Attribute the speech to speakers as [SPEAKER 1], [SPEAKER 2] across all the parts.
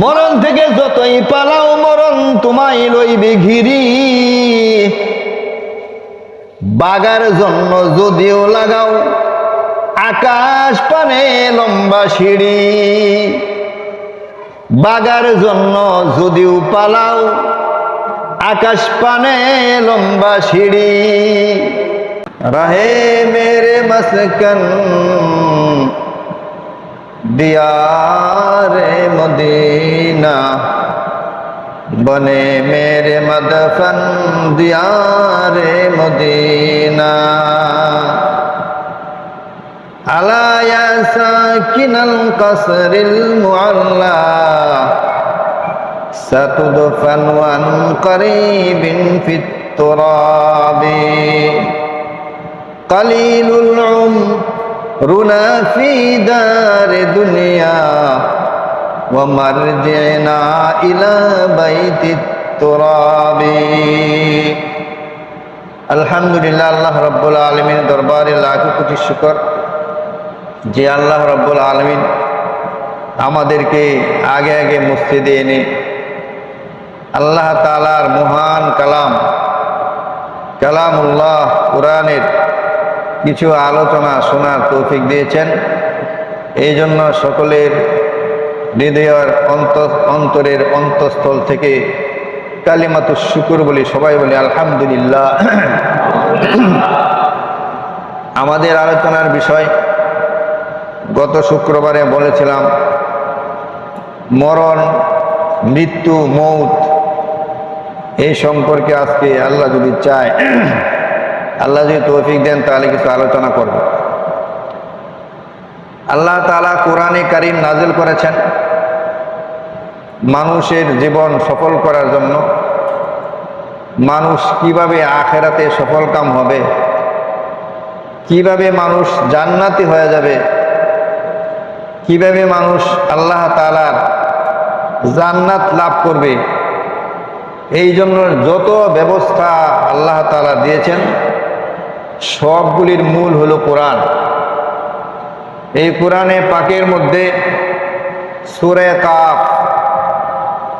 [SPEAKER 1] মরণ থেকে যতই পালাও মরণ তোমায় লইবে ঘিরি। বাগার জন্য যদিও লাগাও আকাশ পানে লম্বা সিঁড়ি। বাগার জন্য যদিও পালাও আকাশ পানে লম্বা সিঁড়ি। রাহে মেরে মস্কন দিয়ারে মদিনা বনে মেরে মদফন দিয়ারে মদিনা। আলা ইয়া সাকিনাল কসরিল মুআল্লা সাতুদফান ওয়ান করিবিন ফিত তুরাবি। কলিলুল উমরুনা ফি দারে দুনিয়া ওয়া মারজিনা ইলা বাইতিত তুরাবি। আলহামদুলিল্লাহ, আল্লাহ রাব্বুল আলামিন দরবারে লাখো কোটি শুকর যে আল্লাহ রাব্বুল আলামিন আমাদেরকে আগে আগে মসজিদে এনে আল্লাহ তাআলার মহান কালামুল্লাহ কোরআনের কিছু আলোচনা শোনার তৌফিক দিয়েছেন। এই জন্য সকলের হৃদয়ের অন্তরের অন্তঃস্থল থেকে কালিমাতুশ শুকর বলি, সবাই বলি আলহামদুলিল্লাহ। আমাদের আলোচনার বিষয় গত শুক্রবারে বলেছিলাম মরণ, মৃত্যু, মৌত, এই সম্পর্কে আজকে আল্লাহ যদি চায়, আল্লাহ যদি তৌফিক দেন তাহলে কিছু আলোচনা করব। আল্লাহ তাআলা কোরআনে কারীম নাযিল করেছেন মানুষের জীবন সফল করার জন্য, মানুষ কিভাবে আখিরাতে সফলকাম হবে, কিভাবে মানুষ জান্নাতি হয়ে যাবে, কিভাবে মানুষ আল্লাহ তাআলার জান্নাত লাভ করবে। এই জন্য যত ব্যবস্থা আল্লাহ তাআলা দিয়েছেন সবগুলির মূল হলো কোরআন। এই কোরআনে পাকের মধ্যে সূরা কাফ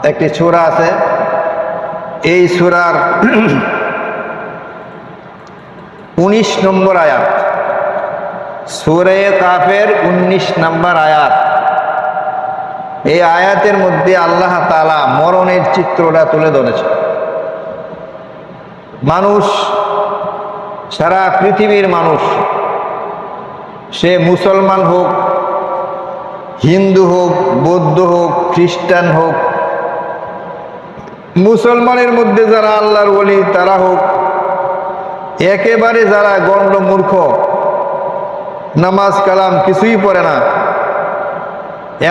[SPEAKER 1] একটি সূরা আছে। এই সূরার 19 নম্বর আয়াত, সূরা কাফের 19 নম্বর আয়াত। এই আয়াতের মধ্যে আল্লাহ তাআলা মরণের চিত্রটা তুলে ধরেছে। মানুষ, সারা পৃথিবীর মানুষ, সে মুসলমান হোক, হিন্দু হোক, বৌদ্ধ হোক, খ্রিস্টান হোক, মুসলমানের মধ্যে যারা আল্লাহর ওলি তারা হোক, একেবারে যারা গণ্ড মূর্খ, নামাজ কালাম কিছুই পড়ে না,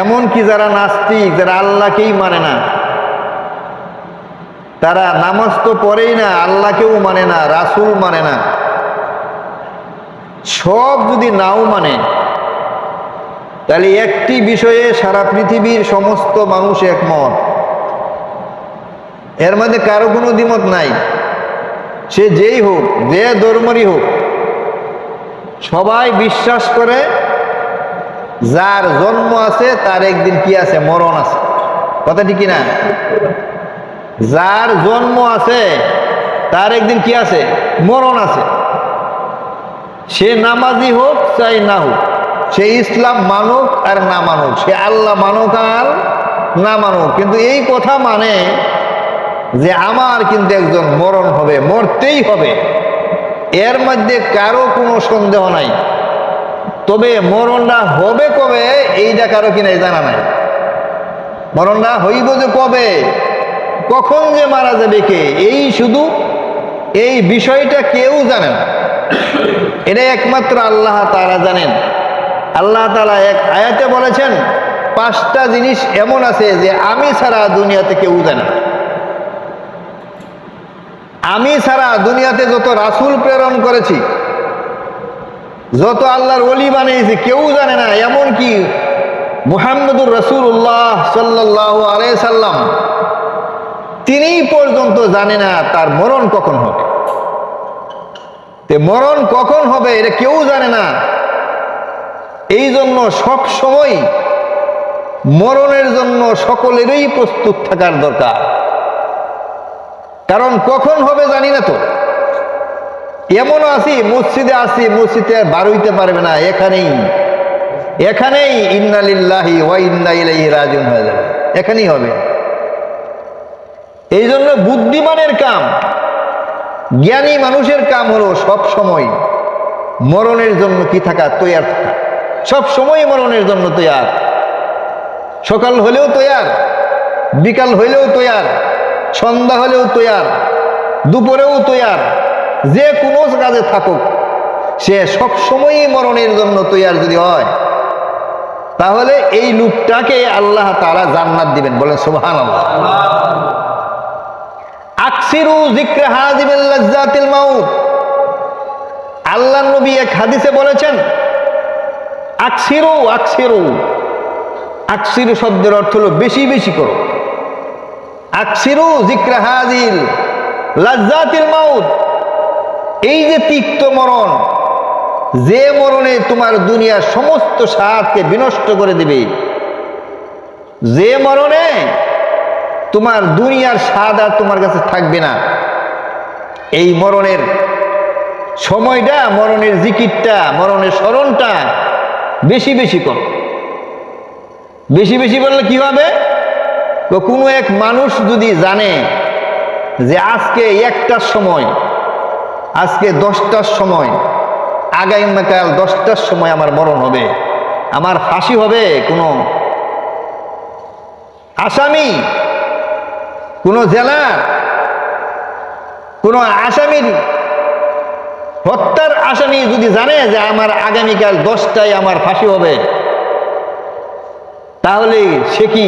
[SPEAKER 1] এমনকি যারা নাস্তিক, যারা আল্লাহকেই মানে না, তারা নামাজ তো পড়েই না, আল্লাহকেও মানে না, রাসূল মানে না, সব যদি নাও মানে, তাহলে একটি বিষয়ে সারা পৃথিবীর সমস্ত মানুষ একমত, এর মধ্যে কারো কোনো দ্বিমত নাই। সে যেই হোক, যে ধর্মেরই হোক, সবাই বিশ্বাস করে যার জন্ম আছে তার একদিন কি আছে, মরণ আছে। কথা ঠিক কিনা? যার জন্ম আছে তার একদিন কি আছে, মরণ আছে। সে নামাজি হোক চাই না হোক, সে ইসলাম মানুক আর না মানুক, সে আল্লাহ মানুক আর না মানুক, কিন্তু এই কথা মানে যে আমার কিন্তু একজন মরণ হবে, মরতেই হবে, এর মধ্যে কারো কোনো সন্দেহ নাই। তবে মরণটা হবে কবে এইটা কারো কিনা জানা নাই। মরণটা হইব যে কবে, কখন যে মারা যাবে কে, এই শুধু এই বিষয়টা কেউ জানে না, এটা একমাত্র আল্লাহ তাআলা জানেন। আল্লাহ তাআলা এক আয়াতে বলেছেন 5টা জিনিস এমন আছে যে আমি ছাড়া দুনিয়াতে কেউ জানে না। আমি ছাড়া দুনিয়াতে যত রাসূল প্রেরণ করেছি, যত আল্লাহর ওলি বানিয়েছি, কেউ জানে না। এমনকি মুহাম্মদুর রাসূলুল্লাহ সাল্লাল্লাহু আলাইহি সাল্লাম তিনি পর্যন্ত জানে না তার মরণ কখন হবে। মরণ কখন হবে এটা কেউ জানে না। এই জন্য সব সময় মরণের জন্য সকলেরই প্রস্তুত থাকার দরকার। কারণ কখন হবে জানি না তো। এমনও আছি মসজিদে আছি, মসজিদে বার হইতে পারবে না, এখানেই ইন্না লিল্লাহি ওয়া ইন্না ইলাইহি রাজিউন হয়ে যাবে, এখানেই হবে। এই জন্য বুদ্ধিমানের কাম, জ্ঞানী মানুষের কাম হলো সব সময় মরণের জন্য কি থাকা, তৈয়ার থাকা। সব সময় মরণের জন্য তৈয়ার। সকাল হলেও তৈয়ার, বিকাল হইলেও তৈয়ার, সন্ধ্যা হলেও তৈয়ার, দুপুরেও তৈয়ার। যে কোনো কাজে থাকুক সে সব সময়ই মরণের জন্য তৈয়ার যদি হয়, তাহলে এই লোকটাকে আল্লাহ তাআলা জান্নাত দিবেন। বলেন সুবহানাল্লাহ। আকসিরু যিকরা হাযিমিল লাজ্জাতিল মাউত। আল্লাহর নবী এক হাদিসে বলেছেন আকসিরু আকসিরু। আকসিরু শব্দের অর্থ হলো বেশি বেশি করো। আকসিরু যিকরা হাযিল লাজ্জাতিল মাউত। এই যে তিক্ত মরণ, যে মরণে তোমার দুনিয়ার সমস্ত স্বাদকে বিনষ্ট করে দিবে, যে মরণে তোমার দুনিয়ার স্বাদ আর তোমার কাছে থাকবে না, এই মরণের সময়টা, মরণের জিকিরটা, মরণের স্মরণটা বেশি বেশি করো। বেশি বেশি করলে কি হবে? তো কোনো এক মানুষ যদি জানে যে আজকে 1টার সময়, আজকে 10টার সময়, আগামীকাল 10টার সময় আমার মরণ হবে, আমার ফাঁসি হবে, কোনো আসামি, কোনো জেলা, কোনো আসামির হত্যার আসামি যদি জানে যে আমার আগামীকাল 10টায় আমার ফাঁসি হবে, তাহলে সে কি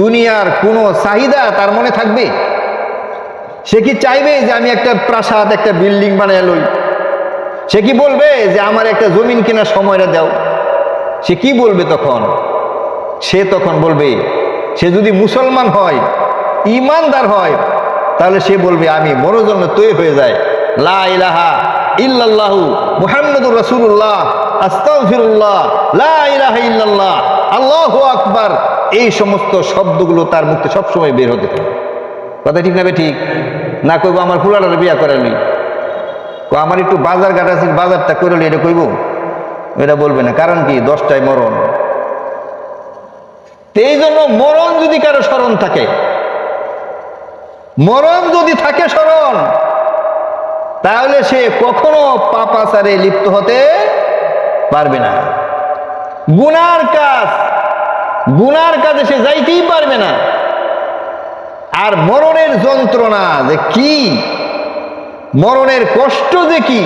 [SPEAKER 1] দুনিয়ার কোনো চাহিদা তার মনে থাকবে? সে কি চাইবে যে আমি একটা প্রাসাদ, একটা বিল্ডিং বানিয়ে লই? সে কি বলবে যে আমার একটা জমিন কেনার সময়টা দাও? সে কি বলবে তখন? সে তখন বলবে, সে যদি মুসলমান হয়, ইমানদার হয়, তাহলে সে বলবে আমি মরার জন্য তৈরি হয়ে যায়, লা ইলাহা ইল্লাল্লাহু মুহাম্মাদুর রাসূলুল্লাহ, আস্তাগফিরুল্লাহ, লা ইলাহা ইল্লাল্লাহ, আল্লাহু আকবার। এই সমস্ত শব্দগুলো তার মুখে সবসময় বের হতে থাকে। কথা ঠিক না? ঠিক না? কইব আমার ফুলাটার বিয়া করেনি, আমার একটু বাজার ঘাট আছে, বাজারটা করে এটা কইব? এটা বলবে না। কারণ কি? 10টায় মরণ। এই জন্য মরণ যদি কারো স্মরণ থাকে, মরণ যদি থাকে স্মরণ, তাহলে সে কখনো পাপাচারে লিপ্ত হতে পারবে না। গুনার কাজে সে যাইতেই পারবে না। আর মরণের যন্ত্রণা যে কি, মরণের কষ্ট যে কি,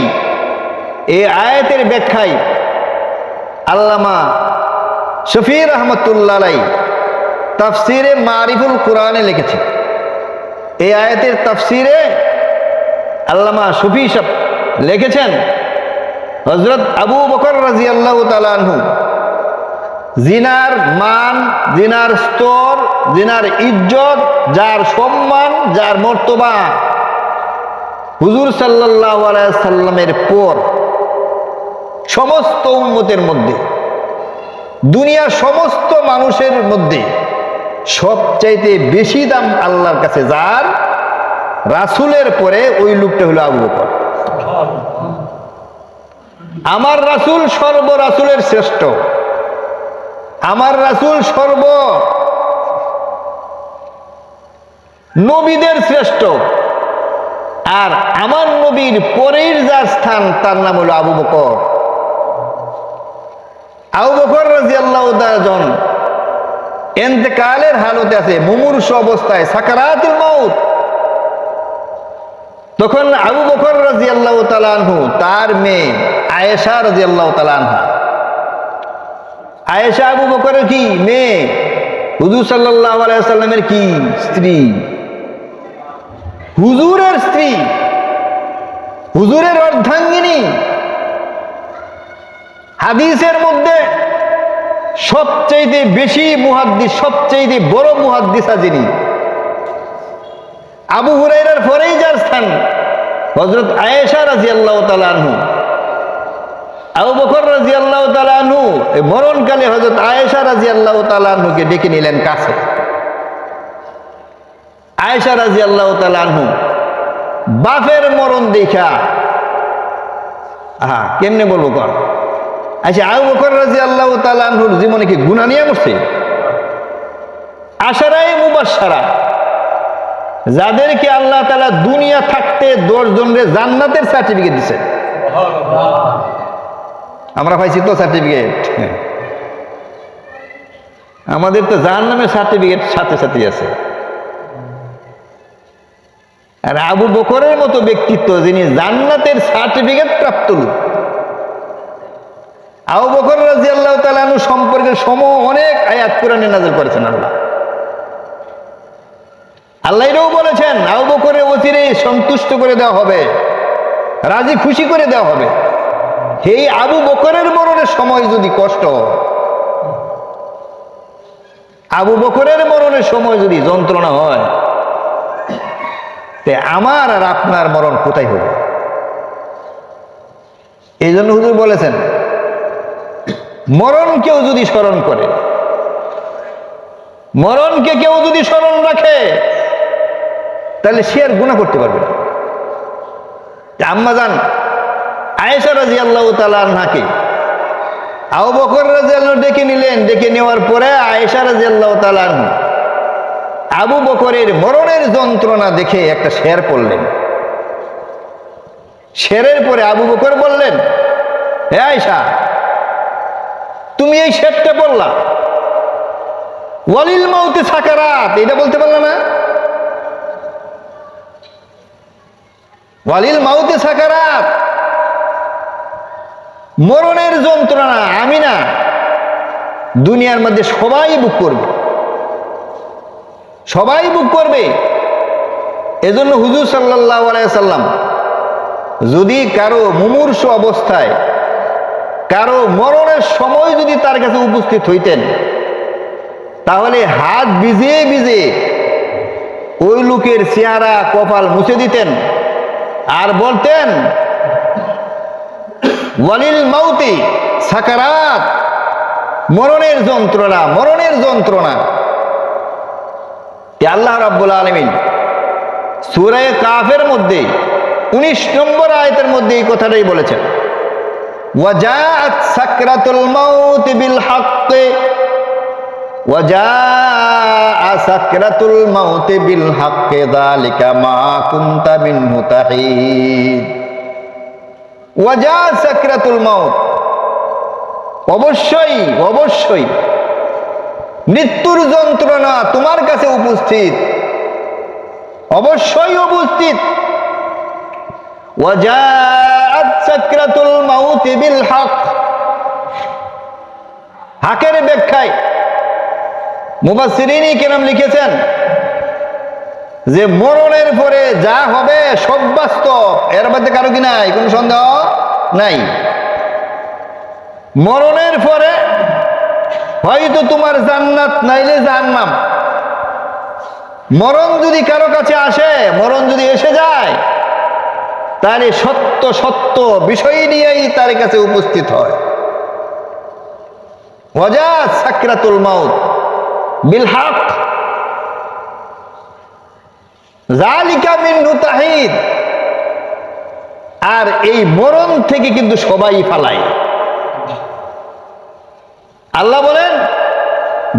[SPEAKER 1] এই আয়াতের ব্যাখ্যায় আল্লামা শফি রহমতুল্লাহ আলাইহি তাফসিরে মারিফুল কোরআনে লিখেছে। এই আয়াতের তাফসিরে আল্লামা শফি সাহেব লিখেছেন, হযরত আবু বকর রাদিয়াল্লাহু তাআলা আনহু জিনার মান, জিনার স্তর, জিনার ইজ্জত, যার সম্মান, যার মর্তবা হুজুর সাল্লাল্লাহু আলাইহি সাল্লামের পর সমস্ত উম্মতের মধ্যে, দুনিয়ার সমস্ত মানুষের মধ্যে সবচাইতে বেশি দাম আল্লাহর কাছে যার, রাসূলের পরে ওই লোকটা হলো আবু বকর। আমার রাসূল সর্ব রাসূলের শ্রেষ্ঠ, আমার রাসূল সর্ব নবীদের শ্রেষ্ঠ। আর আমার নবীর পরের যার স্থান, তার নাম হলো আবু বকর। আবু বকর রাদিয়াল্লাহু তাআলা ইন্তেকালের হালতে আছে, মুমূর্ষ অবস্থায়, সাকারাতুল মাউত। তখন আবু বকর রাদিয়াল্লাহু তাআলা আনহু তার মেয়ে আয়েশা রাদিয়াল্লাহু তাআলা আনহা, আয়েশা আবু বকরের কি মেয়ে, হুজুর সাল্লাল্লাহু আলাইহি ওয়াসাল্লামের কি স্ত্রী, হুজুরের স্ত্রী, হুজুরের অর্ধাঙ্গিনী। হাদিসের মধ্যে সবচেয়ে বেশি মুহাদ্দিস, সবচেয়ে বড় মুহাদ্দিসা যিনি, আবু হুরায়রার পরেই যার স্থান, হযরত আয়েশা রাদিয়াল্লাহু তাআলা আনহা। আবু বকর রাদিয়াল্লাহু তাআলা আনহু এই মরণকালে হযরত আয়েশা রাদিয়াল্লাহু তাআলা আনহুকে ডেকে নিলেন কাছে। আয়েশা রাদিয়াল্লাহু তাআলা আনহু বাপের মরণ দেখা, কেমনে বলবো কর, আচ্ছা আবু বকর রাদিয়াল্লাহু তাআলা আনহুর জীবনে কি গুনাহ নিয়ে মরছে? আশারায়ে মুবাশশারা, যাদেরকে আল্লাহ তাআলা দুনিয়া থাকতে 10 জনের জান্নাতের সার্টিফিকেট দিয়েছে। আমরা পাইছি তো সার্টিফিকেট, আমাদের তো জাহান্নামের সার্টিফিকেট সাথে সাথে আছে। আর আবু বকরের মতো ব্যক্তিত্ব যিনি জান্নাতের সার্টিফিকেট প্রাপ্ত লোক, আবু বকর রাদিয়াল্লাহু তাআলা আনহু সম্পর্কে অনেক আয়াত কোরআনে নাযিল করেছেন আল্লাহ। আল্লাহ এটাও বলেছেন আবু বকরের অচিরে সন্তুষ্ট করে দেওয়া হবে, রাজি খুশি করে দেওয়া হবে। এই আবু বকরের মরণের সময় যদি কষ্ট হয়, আবু বকরের মরণের সময় যদি যন্ত্রণা হয়, তে আমার আর আপনার মরণ কোথায় হবে? এই জন্য হুজুর বলেছেন মরণকেও যদি স্মরণ করে, মরণকে কেউ যদি স্মরণ রাখে, তাহলে সে আর গুনাহ করতে পারবে না। আম্মা জান আয়েশা রাদিয়াল্লাহু তাআলা আনহাকে আবু বকর রাদিয়াল্লাহু ডেকে নিলেন। ডেকে নেওয়ার পরে আয়েশা রাদিয়াল্লাহু তাআলা আনহা আবু বকরের মরণের যন্ত্রণা দেখে একটা শের পড়লেন। শেরের পরে আবু বকর বললেন, হে আয়েশা, তুমি এই শেরটা পড়লা, ওয়ালিল মাউতি সাকারাত, এটা বলতে পারলা না? ওয়ালিল মাউতি সাকারাত, মরণের যন্ত্রণা আমি না, দুনিয়ার মধ্যে সবাই বুক করবে, সবাই বুক করবে। এজন্য হুজুর সাল্লাল্লাহু আলাইহি সাল্লাম যদি কারো মুমূর্ষু অবস্থায়, কারো মরণের সময় যদি তার কাছে উপস্থিত হইতেন, তাহলে হাত ভিজিয়ে ভিজিয়ে ওই লোকের চেহারা কপাল মুছে দিতেন আর বলতেন, ওয়ালিল মাউতি সাকারাত, মরণের যন্ত্রণা, মরণের যন্ত্রণা। আল্লাহ রাব্বুল আলামিন সূরা কাফের মধ্যে 19 নম্বর আয়াতের মধ্যে এই কথাটাই বলেছেন, ওয়াজাআত সাকরাতুল মাউত বিল হক, ওয়াজাআ সাকরাতুল মাউত বিল হক, যালিকা মা কুনতা মিনহু তাহিদ। ওয়াজাআ সাকরাতুল মাউত, অবশ্যই অবশ্যই মৃত্যুর যন্ত্রণা তোমার কাছে উপস্থিত, অবশ্যই উপস্থিত। ওয়াজাআত সাকরাতুল মাউত বিল হক, হকের ব্যাখ্যায় মুফাসসিরিন কেরাম লিখেছেন যে মরণের পরে যা হবে সব বাস্তব, এর মধ্যে কারো কি নাই, কোনো সন্দেহ নাই। মরণের পরে হয়তো তোমার জান্নাত নাইলে জাহান্নাম। মরণ যদি কারো কাছে আসে, মরণ যদি এসে যায়, তাহলে সত্য সত্য বিষয় নিয়েই তার কাছে উপস্থিত হয়। ওয়াজাআত সাকরাতুল মাউত বিল হক, যালিকা মিনহু তাহিদ। আর এই মরণ থেকে কিন্তু সবাই পালায়। আল্লাহ বলেন,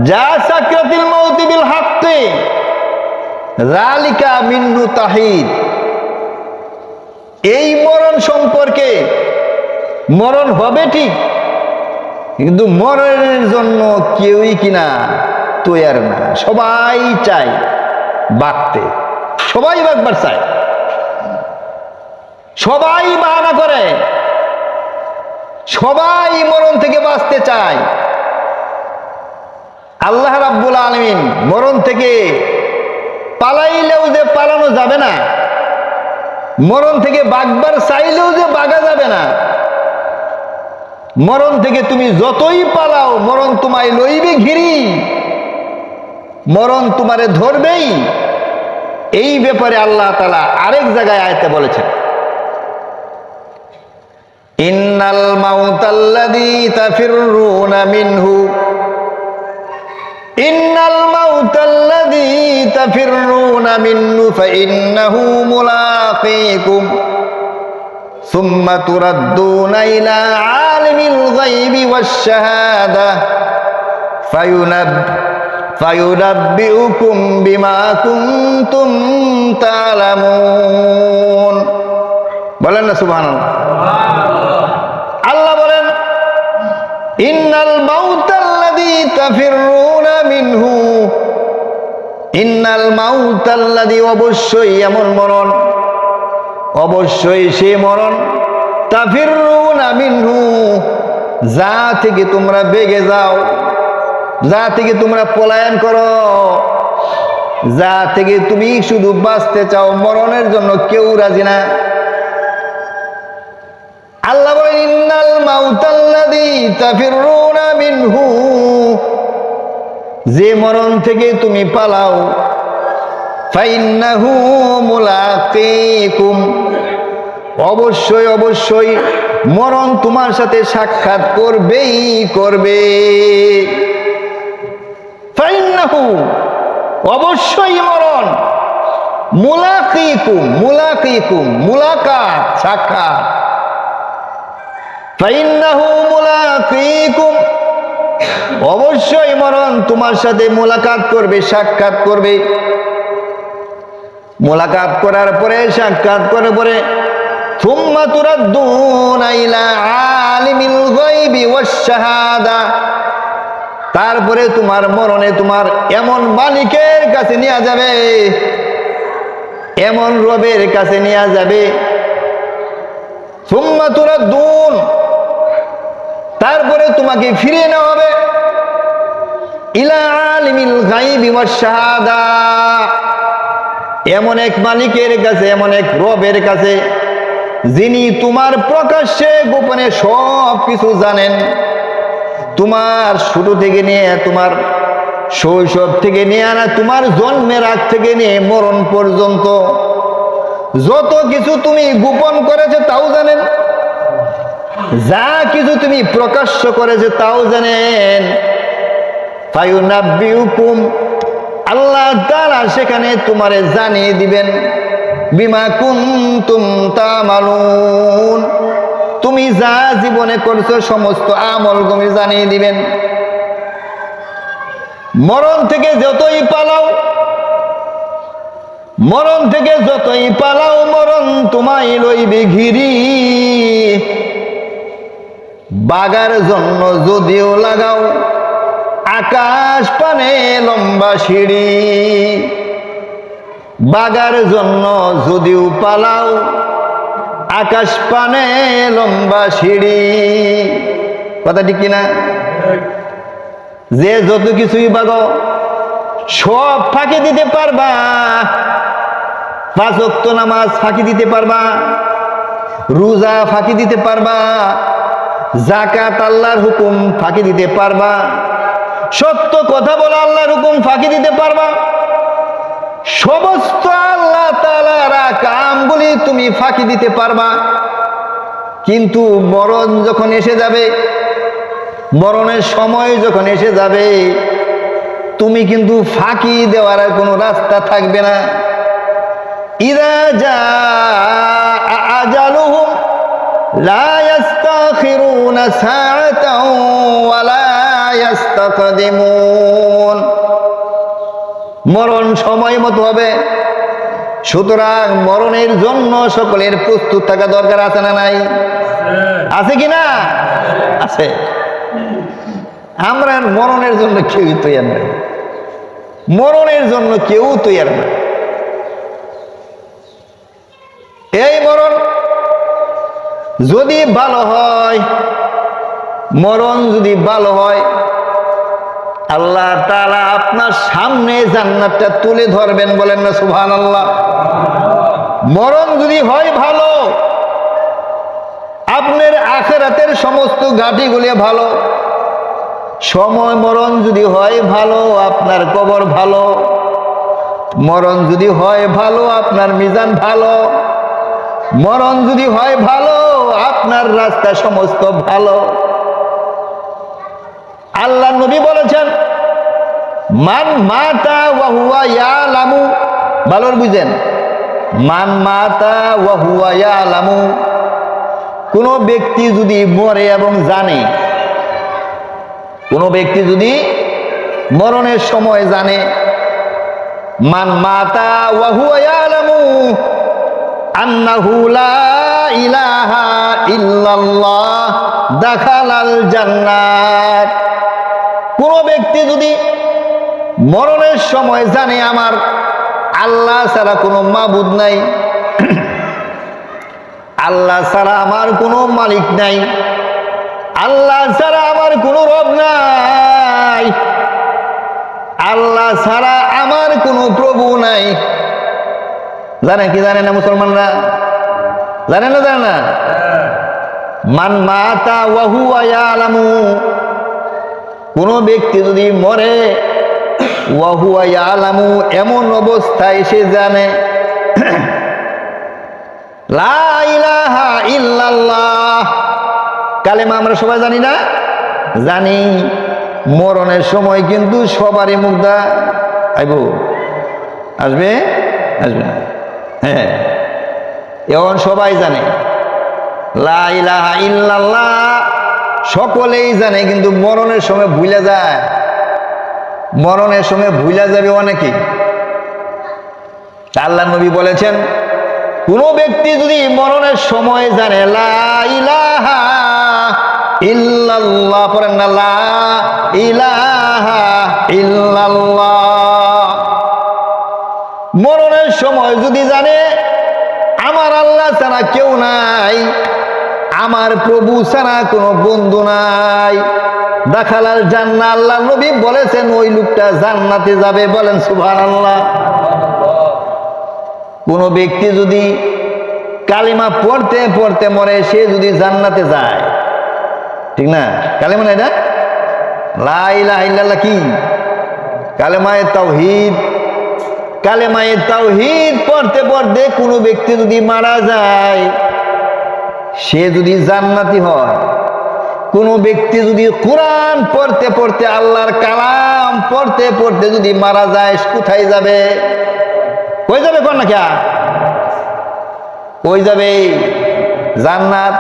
[SPEAKER 1] যা সাকরাতুল মাউত বিল হক, যালিকা মিনহু তাহিদ। এই মরণ সম্পর্কে, মরণ হবে ঠিক, কিন্তু মরণের জন্য কেউই কিনা তৈয়ার না। সবাই চায় বাঁচতে, সবাই বাঁচবার চায়, সবাই বাহানা করে, সবাই মরণ থেকে বাঁচতে চায়। আল্লাহ রাব্বুল আলামিন মরণ থেকে পালাইলেও যে পালানো যাবে না, মরণ থেকে বাগবার চাইলেও যে বাগা যাবে না, মরণ থেকে তুমি যতই পালাও মরণ তোমায় লইবে ঘিরি, মরণ তোমারে ধরবেই। এই ব্যাপারে আল্লাহ তাআলা আরেক জায়গায় আয়াতে বলেছেন, ইন্নাল মাউতাল্লাযী তাফিররুনা মিনহু ইন্নাল মাউতাল্লাযী তাফিররুনা মিনহু ফাইন্নাহু মুলাকীকুম সুম্মা তুরাদ্দুনা ইলা আলিমিল গায়বি ওয়াশ-শাহাদাহ ফায়ুনাব্বিউকুম বিমা কুনতুম তা'লামুন। বলেন না সুবহানাল্লাহ। আল্লাহ বলেন ইন্নাল মাউতাল্লাযী তাফিররুনা মিনহু, ইন্নাল মাউতাল্লাযী, অবশ্যই এমন মরণ, অবশ্যই সে মরণ, তাফিররুনা মিনহু, যা থেকে তোমরা বেগে যাও, যা থেকে তোমরা পলায়ন করো, যা থেকে তুমি শুধু বাঁচতে চাও, মরণের জন্য কেউ রাজি না। আল্লাহ বলেন ইন্নাল মাউতাল্লাযী তাফিররুনা মিনহু, যে মরণ থেকে তুমি পালাও, ফাইন্নাহু মুলাকীকুম, অবশ্যই অবশ্যই মরণ তোমার সাথে সাক্ষাৎ করবেই করবে। ফাইন্নাহু, অবশ্যই মরণ, মুলাকীকুম, মুলাকীকুম, মুলাকাত, সাক্ষাৎ। ফাইন্নাহু মুলাকীকুম, অবশ্যই মরণ তোমার সাথে মুলাকাত করবে, সাক্ষাৎ করবে। মুলাকাত করার পরে, সাক্ষাৎ করার পরে, সুম্মা তুরাদ্দুনা ইলা আলিমিল গায়বি ওয়াশ-শাহাদাহ, তারপরে তোমার মরণে তোমার এমন মালিকের কাছে নিয়ে যাবে, এমন রবের কাছে নিয়ে যাবে। সুম্মা তুরাদ্দুন, তারপরে তোমাকে ফিরিয়ে নেওয়া হবে ইলা আলিমিল গায়বি ওয়াশ-শাহাদাহ, এমন এক মালিকের কাছে, এমন এক রবের কাছে, যিনি তোমার প্রকাশ্যে গোপনে সব কিছু জানেন। তোমার শুরু থেকে নিয়ে, তোমার শৈশব থেকে নিয়ে, না তোমার জন্মের আগ থেকে নিয়ে মরণ পর্যন্ত যত কিছু তুমি গোপন করেছে তাও জানেন, যা কিছু তুমি প্রকাশ্য করেছে তাও জানেন। ফায়ুনাব্বিউকুম, আল্লাহ তাআলা সেখানে তোমারে জানিয়ে দিবেন, বিমা কুনতুম তা'মালুন, তুমি যা জীবনে করছো সমস্ত আমলগুলো জানিয়ে দিবেন। মরণ থেকে যতই পালাও, মরণ থেকে যতই পালাও, মরণ তোমায় লইবে ঘিরি। বাগার জন্য যদিও লাগাও আকাশ পানে লম্বা সিঁড়ি, বাগার জন্য যদিও পালাও আকাশ পানে লম্বা সিঁড়ি। কথা ঠিক কিনা? যে যত কিছুই বাগো সব ফাঁকি দিতে পারবা, 5 ওয়াক্ত নামাজ ফাঁকি দিতে পারবা, রোজা ফাঁকি দিতে পারবা, যাকাত আল্লাহর হুকুম ফাঁকি দিতে পারবা, সত্য কথা বলা আল্লাহর হুকুম ফাঁকি দিতে পারবা, সমস্ত আল্লাহ তাআলার কামগুলি তুমি ফাঁকি দিতে পারবা। কিন্তু মরণ যখন এসে যাবে, মরণের সময় যখন এসে যাবে, তুমি কিন্তু ফাঁকি দেওয়ার আর কোনো রাস্তা থাকবে না। ইযা জাআ আজালুহুম লা ইস্তাখিরুনা সাআতাও ওয়া লা ইস্তাকদিমুন, মরণ সময় মতো হবে। সুতরাং মরণের জন্য সকলের প্রস্তুত থাকা দরকার আছে না নাই? আছে কি না? আছে। আমরা মরণের জন্য কেউ তৈরি না, মরণের জন্য কেউ তৈরি না। এই মরণ যদি ভালো হয়, মরণ যদি ভালো হয়, আল্লাহ তাআলা আপনার সামনে জান্নাতটা তুলে ধরবেন। বলেন না সুবহানাল্লাহ। মরণ যদি হয় ভালো, আপনার আখিরাতের সমস্ত ঘাটিগুলি ভালো। সময় মরণ যদি হয় ভালো, আপনার কবর ভালো। মরণ যদি হয় ভালো, আপনার মিজান ভালো। মরণ যদি হয় ভালো, আপনার রাস্তা সমস্ত ভালো। আল্লাহ নবী বলেছেন, মান মাতা ওয়া হুয়া ইয়ালামু, ভালো বুঝেন, মান মাতা ওয়া হুয়া ইয়ালামু, কোন ব্যক্তি যদি মরে এবং জানে, কোন ব্যক্তি যদি মরণের সময় জানে, মান মাতা ওয়া হুয়া ইয়ালামু আন্নাহু লা ইলাহা ইল্লাল্লাহ দাখালাল জান্নাত, কোন ব্যক্তি যদি মরণের সময় জানে আমার আল্লাহ ছাড়া কোনো মাবুদ নাই, আল্লাহ ছাড়া আমার কোনো মালিক নাই, আল্লাহ ছাড়া আমার কোনো রব নাই, আল্লাহ ছাড়া আমার কোনো প্রভু নাই। জানে কি জানে না মুসলমানরা? জানে না? জানে না? মান মাতা ওয়া হুয়া ইয়ালামু, কোন ব্যক্তি যদি মরে ওয়া হুয়া ইয়ালামু, এমন অবস্থায় সে জানে লা ইলাহা ইল্লাল্লাহ, কালেমা আমরা সবাই জানি না? জানি। মরণের সময় কিন্তু সবারই মুগ্ধা আইব, আসবে আসবে না? হ্যাঁ, এখন সবাই জানে লা ইলাহা ইল্লাল্লাহ, সকলেই জানে, কিন্তু মরণের সময় ভুলে যায়। মরণের সময় ভুলে যাবে অনেকে। আল্লাহ নবী বলেছেন, কোন ব্যক্তি যদি মরণের সময় জানে লা ইলাহা ইল্লাল্লাহ, পড়েন না, লা ইলাহা ইল্লাল্লাহ, মরণের সময় যদি জানে আমার আল্লাহ ছাড়া কেউ নাই, আমার প্রভু ছাড়া কোনো বন্ধু নাই, দাখালাল জান্নাহ, আল্লাহ নবী বলেছেন ওই লোকটা জান্নাতে যাবে। বলেন সুবহানাল্লাহ। কোন ব্যক্তি যদি কালিমা পড়তে পড়তে মরে, সে যদি জান্নাতে যায়, ঠিক না? কালিমা না এটা? লা ইলাহা ইল্লাল্লাহ কি? কালেমায়ে তাওহীদ। কালেমায়ে তাওহীদ পড়তে পড়তে কোনো ব্যক্তি যদি মারা যায়, সে যদি জান্নাতি হয়। কোন ব্যক্তি যদি কোরআন পড়তে পড়তে, আল্লাহর কালাম পড়তে পড়তে যদি মারা যায়, কোথায় যাবে? কই যাবে? কোন না কে? কই যাবে? জান্নাত।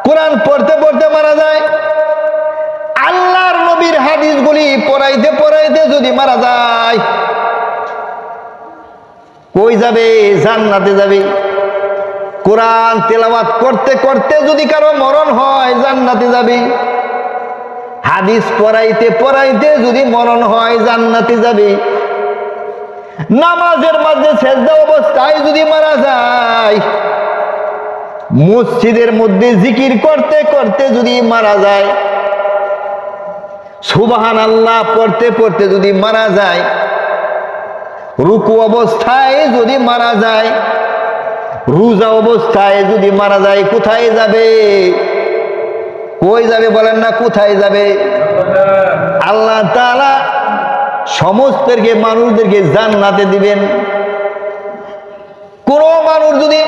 [SPEAKER 1] কোরআন পড়তে পড়তে মারা যায়, আল্লাহর নবীর হাদিসগুলি পড়াইতে পড়াইতে যদি মারা যায়, কই যাবে? জান্নাতে যাবে। কোরআন তেলাওয়াত করতে করতে যদি কারো মরণ হয়, জান্নাতে যাবে। হাদিস পড়াইতে পড়াইতে যদি মরণ হয়, জান্নাতে যাবে। নামাজের মধ্যে সেজদা অবস্থায় যদি মারা যায়, মসজিদের মধ্যে জিকির করতে করতে যদি মারা যায়, সুবহানাল্লাহ পড়তে পড়তে যদি মারা যায়, রুকু অবস্থায় যদি মারা যায়, রোজা অবস্থায় যদি মারা যায়, কোথায় যাবে? কই যাবে? বলেন না, কোথায় যাবে? আল্লাহ তাআলা সমস্তেরকে, মানুষদেরকে জান্নাতে দিবেন। কোন মানুষ যদি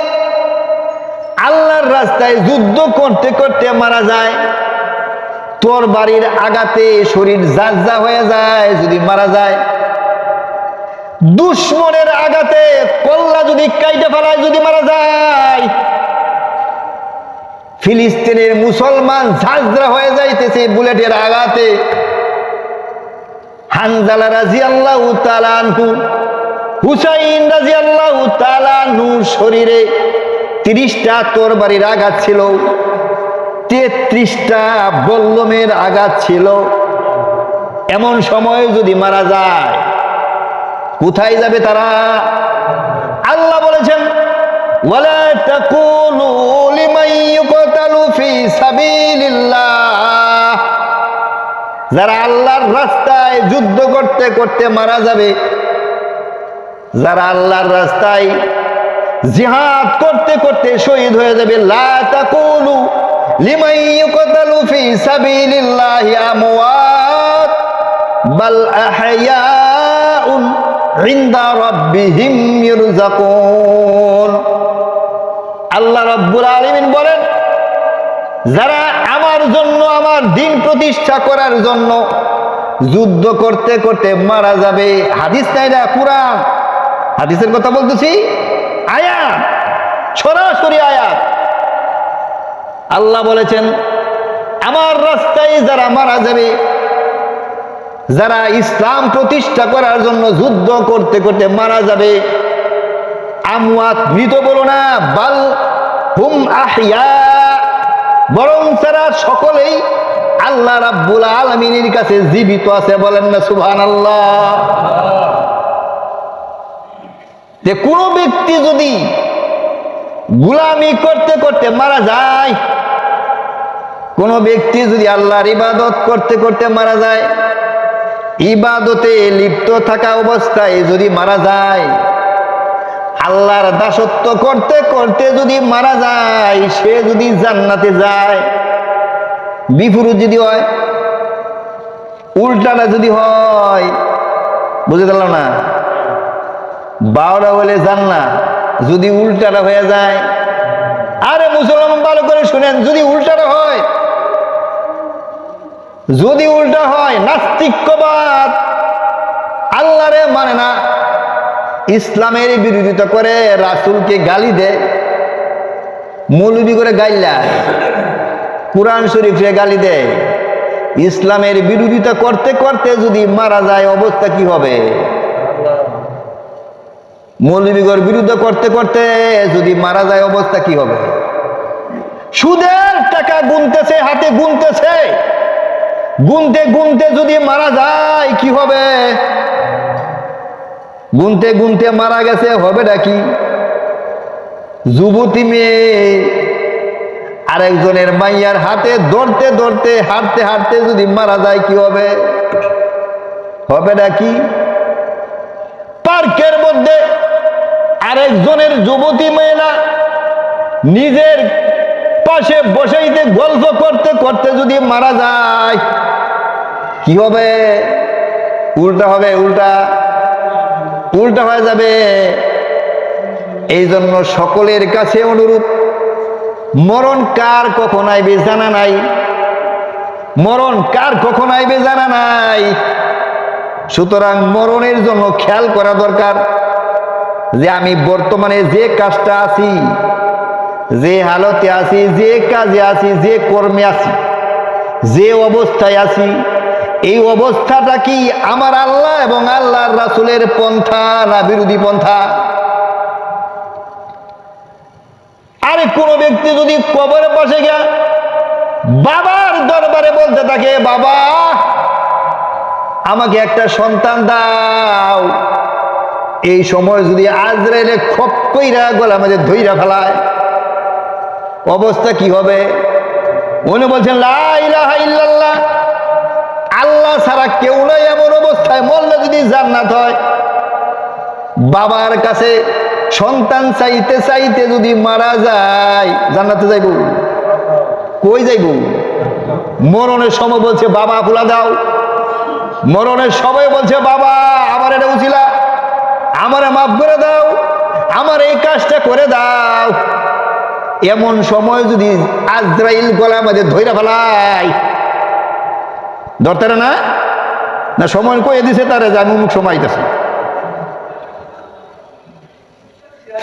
[SPEAKER 1] আল্লাহর রাস্তায় যুদ্ধ করতে করতে মারা যায়, তোর বাড়ির আঘাতে শরীর জাজ্জা হয়ে যায়, যদি মারা যায়, দুশ্মনের আঘাতে কল্লা যদি কাইটে ফেলায়, যদি মারা যায়, ফিলিস্তিনের মুসলমান ঝাঁঝরা হয়ে যাইতেছে বুলেটের আঘাতে, হানজালা রাদিয়াল্লাহু তাআলা আনহু, হুসাইন রাদিয়াল্লাহু তাআলা আনহুর শরীরে 30টা তরবারির আঘাত ছিল, 33টা বল্লমের আঘাত ছিল। এমন সময় যদি মারা যায়, কোথায় যাবে তারা? আল্লাহ বলেছেন, ওয়ালা তাকুলু লিমান ইউকতালু ফি সাবিলিল্লাহ, যারা আল্লাহর রাস্তায় যুদ্ধ করতে করতে মারা যাবে, যারা আল্লাহর রাস্তায় জিহাদ করতে করতে শহীদ হয়ে যাবে, লা তাকুলু লিমান ইউকতালু ফি সাবিলিল্লাহি আমওয়াত বাল আহইয়াউন ইনদা রাব্বিহিম ইরযাকুন। আল্লাহ রাব্বুল আলামিন বলেন, যারা আমার জন্য, আমার দিন প্রতিষ্ঠা করার জন্য যুদ্ধ করতে করতে মারা যাবে। হাদিস নাই না, কুরআন, হাদিসের কথা বলতেছি, আয়াত, সরাসরি আয়াত। আল্লাহ বলেছেন, আমার রাস্তায় যারা মারা যাবে, যারা ইসলাম প্রতিষ্ঠা করার জন্য যুদ্ধ করতে করতে মারা যাবে, আমওয়াত, মৃত বলো না, বাল হুম আহইয়া, বরং তারা সকলেই আল্লাহ রাব্বুল আলামিনের কাছে জীবিত আছে। বলেন না সুবহানাল্লাহ। যে কোনো ব্যক্তি যদি গোলামি করতে করতে মারা যায়, কোন ব্যক্তি যদি আল্লাহর ইবাদত করতে করতে মারা যায়, ইবাদতে লিপ্ত থাকা অবস্থায় যদি মারা যায়, আল্লাহর দাসত্ব করতে করতে যদি মারা যায়, সে যদি জান্নাতে যায়, বিপরীত যদি হয়, উল্টাটা যদি হয়, বুঝতে পারলাম না, 12টা হলে জান্নাত, যদি উল্টাটা হয়ে যায়, আরে মুসলমান ভালো করে শুনেন, যদি উল্টাটা হয়, যদি উল্টা হয়, নাস্তিক্যবাদ, আল্লাহরে মানে না, ইসলামের বিরোধিতা করে, রাসূলকে গালি দেয়, মৌলবি করে গাইলা, কুরআন শরীফে গালি দেয়, ইসলামের বিরোধিতা করতে করতে যদি মারা যায়, অবস্থা কি হবে? মৌলবীগর বিরোধিতা করতে করতে যদি মারা যায়, অবস্থা কি হবে? সুদের টাকা গুনতেছে, হাতে গুনতেছে, গুনতে গুনতে যদি মারা যায়, কি হবে? গুনতে গুনতে মারা গেছে, হবে নাকি? যুবতী মেয়ে আরেকজনের মাইয়ার হাতে ধরতে ধরতে, হাঁটতে হাঁটতে যদি মারা যায়, কি হবে? হবে নাকি? পার্কের মধ্যে আরেকজনের যুবতী মেয়েরা নিজের পাশে বসাইতে গল্প করতে করতে যদি মারা যায়, কি হবে? উল্টা হবে, উল্টা উল্টা হয়ে যাবে। এই জন্য সকলের কাছে অনুরোধ, মরণ কার কখন আইবে জানা নাই, মরণ কার কখন আইবে জানা নাই। সুতরাং মরণের জন্য খেয়াল করা দরকার, যে আমি বর্তমানে যে কাজটা আছি, যে হালতে আছি, যে কাজে আছি, যে কর্মে আছি, যে অবস্থায় আছি, এই অবস্থাটা কি আমার আল্লাহ এবং আল্লাহর রাসূলের পন্থা না বিরোধী পন্থা? আরে কোন ব্যক্তি যদি কবরের পাশে গিয়া বাবার দরবারে বলতে থাকে, বাবা আমাকে একটা সন্তান দাও, এই সময় যদি আজরাইলে খপ কইরা গলা মাঝে ধইরা ফেলায়, অবস্থা কি হবে? উনি বলছেন লা ইলাহা ইল্লাল্লাহ, আল্লাহ ছাড়া কেউ নাই, এমন অবস্থায় মরলে যদি জান্নাত হয়, বাবার কাছে সন্তান চাইতে চাইতে যদি মারা যায়, জান্নাতে যাইব? কই যাইব? মরণের সময় বলছে বাবা ফুলা দাও, মরণের সময় বলছে বাবা আমার এটা উচিলা, আমারে মাফ করে দাও, আমার এই কাজটা করে দাও। এমন সময় যদি আজরাইল গলা মাঝে ধইরা ফেলায়, ধরতে না, না সময় কয়ে দিছে তারে, যে আমি অমুক সময় আইতাছি।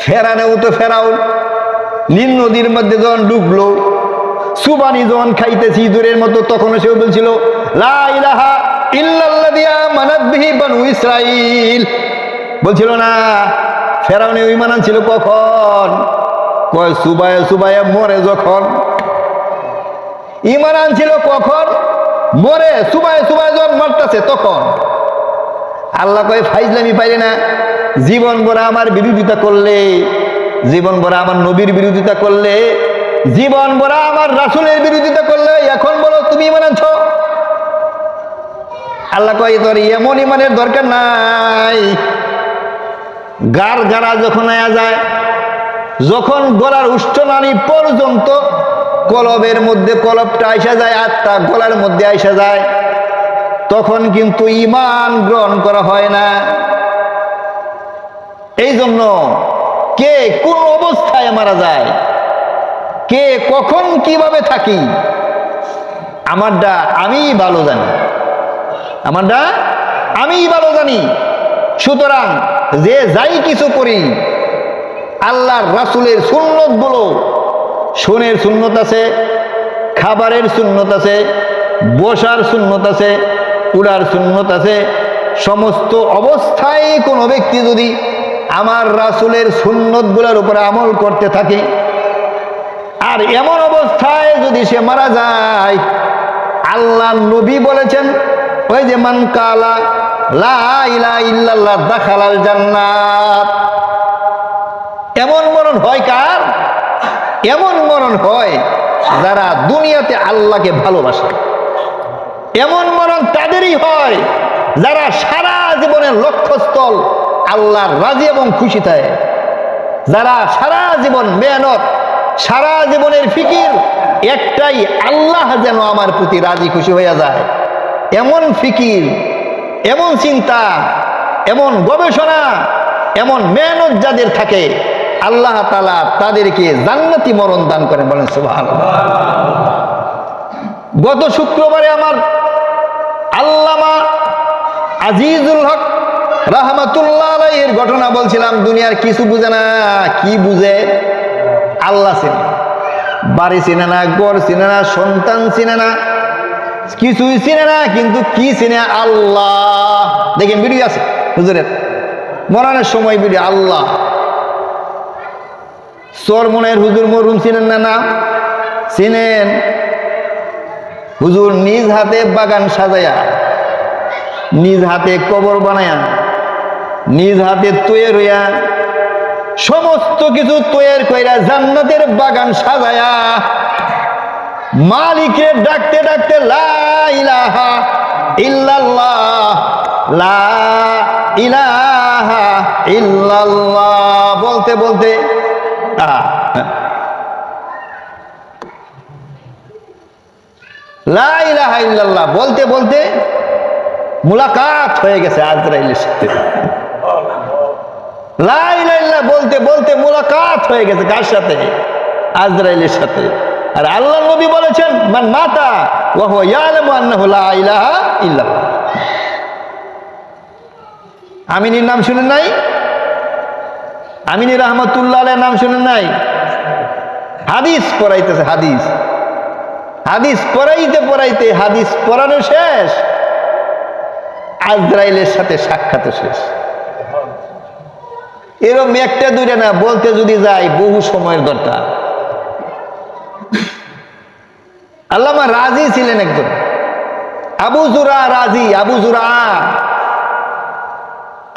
[SPEAKER 1] ফেরানেও তো ফেরাউন নীল নদীর মধ্যে যখন ডুবলো, সুবানি যখন খাইতেছি ইঁদুরের মতো, তখন সেও বলছিল লা ইলাহা ইল্লাল্লাযী আমানাত বিহি বানু ইসরাঈল, বলছিল না? ফেরাউনে ঈমান আনছিল কখন? কয় সুবায়ে সুবায়ে মরে যখন। ঈমান আনছিল কখন? মরে, সুবায়ে সুবায়ে যখন মরতেছে তখন। আল্লাহ কয় ফাইজলামি পাইলে না, জীবন ভরা আমার বিরোধিতা করলে, জীবন ভরা আমার নবীর বিরোধিতা করলে, জীবন ভরা আমার রাসূলের বিরোধিতা করলে, এখন বলো তুমি ঈমান আনছো? আল্লাহ কয় তোর এমন ঈমানের দরকার নাই। গার গাড়া যখন আয়া যায়, যখন গলার উষ্ঠনালী পর্যন্ত কলবের মধ্যে কলবটা আইসা যায়, আত্মা গলার মধ্যে আইসা যায়, তখন কিন্তু ঈমান গ্রহণ করা হয় না। এই জন্য কে কোন অবস্থায় মারা যায়, কে কখন কিভাবে থাকি আমারটা আমিই ভালো জানি, আমারটা আমিই ভালো জানি। সুতরাং যে যাই কিছু করি আল্লাহর রাসূলের সুন্নত গুলো, শোনের সুন্নত আছে, খাবারের সুন্নত আছে, বসার সুন্নত আছে, উড়ার সুন্নত আছে। সমস্ত অবস্থায় কোনো ব্যক্তি যদি আমার রাসূলের সুন্নতগুলোর উপরে আমল করতে থাকে, আর এমন অবস্থায় যদি সে মারা যায়, আল্লাহ নবী বলেছেন ওই যে মান কালা লা ইলাহা ইল্লাল্লাহ দাখালাল জান্নাত। এমন মরণ হয় কার? এমন মরণ হয় যারা দুনিয়াতে আল্লাহকে ভালোবাসে। এমন মরণ তাদেরই হয় যারা সারা জীবনের লক্ষ্যস্থল আল্লাহর রাজি এবং খুশি থাকে, যারা সারা জীবন মেহনত, সারা জীবনের ফিকির একটাই, আল্লাহ যেন আমার প্রতি রাজি খুশি হয়ে যায়। এমন ফিকির, এমন চিন্তা, এমন গবেষণা, এমন মেহনত যাদের থাকে, আল্লাহ তাআলা তাদেরকে জান্নাতি মরণ দান করেন। বলেন সুবহানাল্লাহ। গত শুক্রবারে আমার আল্লামা আজিজুল হক রাহমাতুল্লাহ আলাইহির ঘটনা বলছিলাম। দুনিয়ার কিছু বুঝে না, কি বুঝে? আল্লাহ চিনে, বাড়ি চিনে না, ঘর চিনে না, সন্তান চিনে না, কিছুই চিনে না, কিন্তু কি চিনে? আল্লাহ। দেখেন ভিডিও আছে হুজুরের মরণের সময় ভিডিও। আল্লাহ চরমনের হুজুর মরহুম চিনেন না? না চিনেন? হুজুর নিজ হাতে বাগান সাজায়া, নিজ হাতে কবর বানায়া, নিজ হাতে তৈরি হইয়া, সমস্ত কিছু তৈরি কইরা জান্নাতের বাগান সাজায়া মালিককে ডাকতে ডাকতে লা ইলাহা ইল্লাল্লাহ, লা ইলাহা ইল্লাল্লাহ বলতে বলতে লা ইলাহা ইল্লাল্লাহ বলতে বলতে মুলাকাত হয়ে গেছে আজরাইলের সাথে। লা ইলাহা ইল্লাল্লাহ বলতে বলতে মুলাকাত হয়ে গেছে কার সাথে? আজরাইলের সাথে। আর আল্লাহ নবী বলেছেন মান মাতা ওয়া হুয়া ইয়ালামু আন্নাহু লা ইলাহা ইল্লাল্লাহ। আমিনীর নাম শুনেন নাই? আমিনী রাহমাতুল্লাহ আলাইহির নাম শুনেন নাই? হাদিস পড়াইতেছে, হাদিস হাদিস পড়াইতে পড়াইতে হাদিস পড়ানো শেষ, আজরাইলের সাথে সাক্ষাৎ শেষ। এরকম একটা দুইটা না, বলতে যদি যাই বহু সময়ের দরকার। আল্লামা রাজি ছিলেন একজন, আবু জুরা রাজি,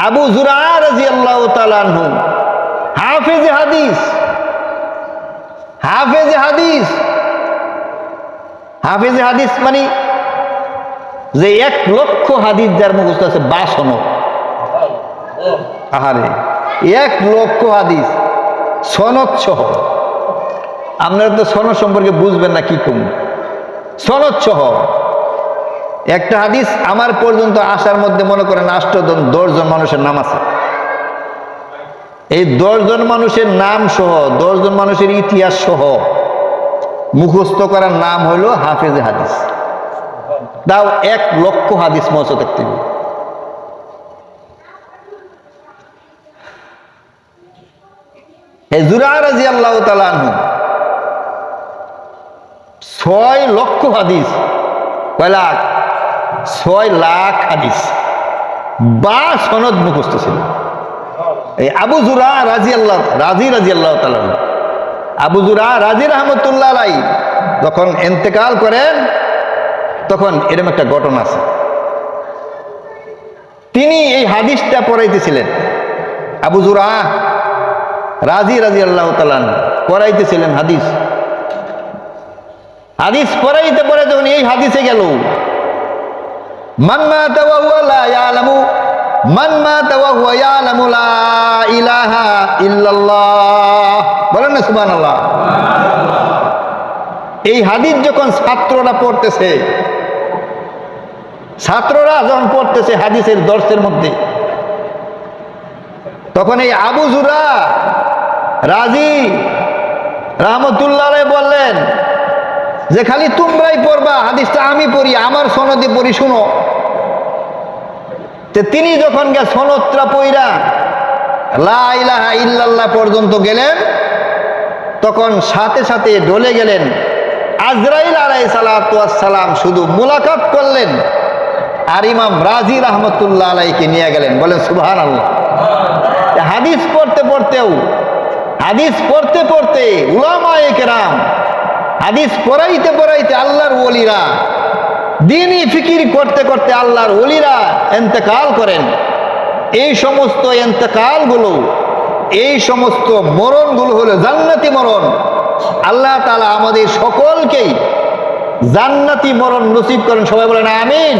[SPEAKER 1] আবু জুরা রাদিয়াল্লাহু তাআলা আনহু হাফেজে হাদিস। হাফেজে হাদিস, হাফেজে হাদিস মানে যে 1 লক্ষ হাদিস যার মুখস্থ আছে 52 সনদ। আহারে 1 লক্ষ হাদিস সনদ সহ। আপনারা তো সনদ সম্পর্কে বুঝবেন না, কি কম সনদ সহ একটা হাদিস আমার পর্যন্ত আসার মধ্যে মনে করেন 8-10 জন মানুষের নাম আছে। এই 10 জন মানুষের নাম সহ, 10 জন মানুষের ইতিহাস সহ মুখস্থ করার নাম হইল হাফেজে হাদিস। তাও 1 লক্ষ হাদিস মৌসুদ থাকতে হবে। জুরা রাদিয়াল্লাহু তাআলা আনহু 6 লক্ষ হাদিস, কয় লাখ? 6 লাখ হাদিস বা সনদ মুখস্থ ছিল। এই আবু জুরা রাদিয়াল্লাহু তাআলা, আবু জুরা রাজি রাহমাতুল্লাহ আলাইহি যখন ইন্তেকাল করেন, তখন এরকম একটা ঘটনা আছে। তিনি এই হাদিসটা পড়াইতেছিলেন, আবু জুরা রাদিয়াল্লাহু তাআলা পড়াইতেছিলেন হাদিস। হাদিস পড়াইতে পড়ে যখন এই হাদিসে গেল, মান মাতা ওয়া হুয়া লা ইয়ালামু, মান মাতা ওয়া হুয়া ইয়ালামু লা ইলাহা ইল্লাল্লাহ। বলেন না সুবহানাল্লাহ। এই হাদিস যখন ছাত্ররা পড়তেছে, ছাত্ররা যখন পড়তেছে হাদিসের দর্শের মধ্যে, তখন এই আবু জুরা রাজি রাহমাতুল্লাহ আলাইহি বললেন যে খালি তোমরাই পড়বা, হাদিসটা আমি পড়ি, আমার সনদে পড়ি, শুনো। তিনি যখন সনদটা পড়া লা ইলাহা ইল্লাল্লাহ পর্যন্ত গেলেন, তখন সাথে সাথে ডলে গেলেন। আজরাইল আলাইহিস সালাতু ওয়াস সালাম শুধু মুলাকাত করলেন, আর ইমাম রাজি রাহমাতুল্লাহ আলাইহিকে নিয়ে গেলেন। বলেন সুবহানাল্লাহ। হাদিস পড়তে পড়তে উলামায়ে কেরাম, হাদিস পড়াইতে পড়াইতে আল্লাহর ওলিরা, দ্বীনি ফিকির করতে করতে আল্লাহর ওলিরা ইন্তেকাল করেন। এই সমস্ত ইন্তেকালগুলো, এই সমস্ত মরণগুলো হলো জান্নাতি মরণ। আল্লাহ তাআলা আমাদের সকলকেই জান্নাতি মরণ নসিব করেন। সবাই বলেন আমিন।